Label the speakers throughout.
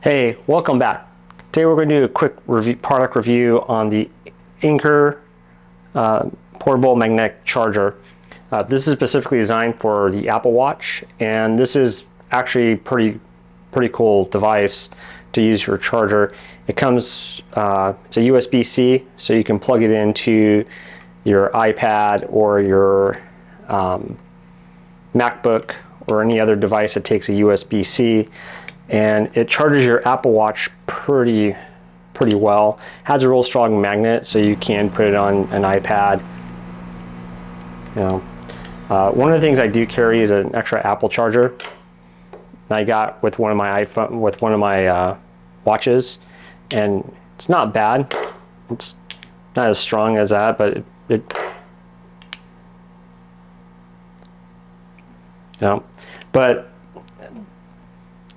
Speaker 1: Hey, welcome back. Today we're going to do a quick product review on the Anker portable magnetic charger. This is specifically designed for the Apple Watch, and this is actually pretty cool device to use your charger. It comes, it's a USB-C, so you can plug it into your iPad or your MacBook or any other device that takes a USB-C. And it charges your Apple Watch pretty well. Has a real strong magnet, so you can put it on an iPad. You know, one of the things I do carry is an extra Apple charger I got with one of my watches, and it's not bad. It's not as strong as that, but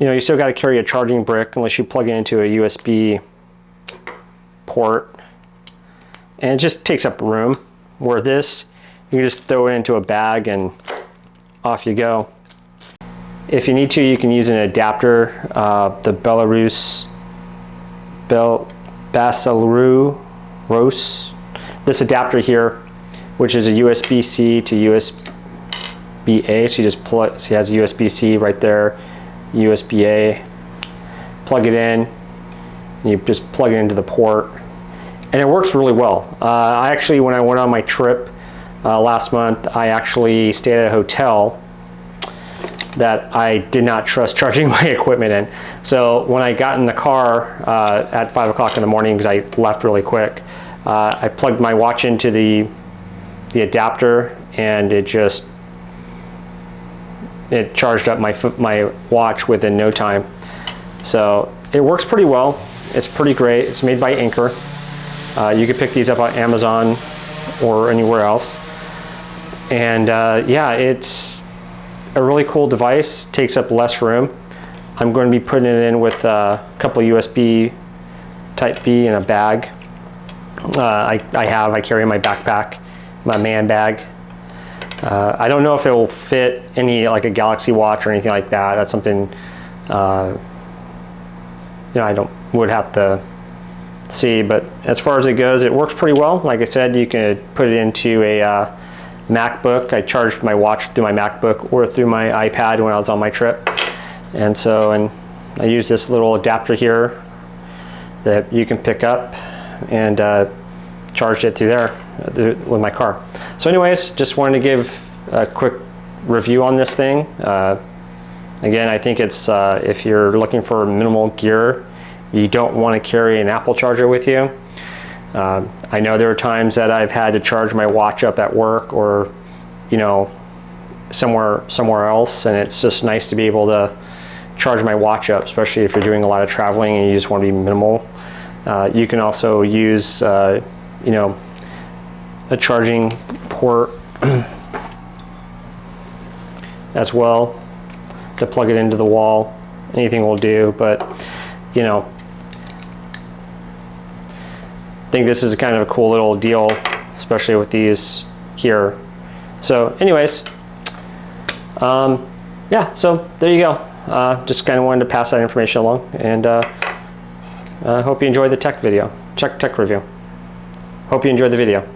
Speaker 1: you still got to carry a charging brick unless you plug it into a USB port, and it just takes up room. Where this, you can just throw it into a bag and off you go. If you need to, you can use an adapter, the Basalerus. This adapter here, which is a USB-C to USB-A, so you just plug. So it has USB-C right there. USB-A, plug it in, and you just plug it into the port, and it works really well. I actually, when I went on my trip last month, I actually stayed at a hotel that I did not trust charging my equipment in. So when I got in the car at 5 o'clock in the morning, because I left really quick, I plugged my watch into the adapter, and it charged up my watch within no time. So it works pretty well. It's pretty great. It's made by Anker. You can pick these up on Amazon or anywhere else. And yeah, it's a really cool device. Takes up less room. I'm going to be putting it in with a couple of USB Type B in a bag. I carry in my backpack, my man bag. I don't know if it will fit any, like a Galaxy Watch or anything like that. That's something I would have to see. But as far as it goes, it works pretty well. Like I said, you can put it into a MacBook. I charged my watch through my MacBook or through my iPad when I was on my trip, and I use this little adapter here that you can pick up and charged it through there with my car. So anyways, just wanted to give a quick review on this thing. Again, I think it's if you're looking for minimal gear, you don't want to carry an Apple charger with you. I know there are times that I've had to charge my watch up at work or somewhere else, and it's just nice to be able to charge my watch up, especially if you're doing a lot of traveling and you just want to be minimal. You can also use a charging port as well to plug it into the wall. Anything will do, but I think this is kind of a cool little deal, especially with these here. So anyways, yeah, so there you go. Just kind of wanted to pass that information along, and I hope you enjoyed the tech review. Hope you enjoyed the video.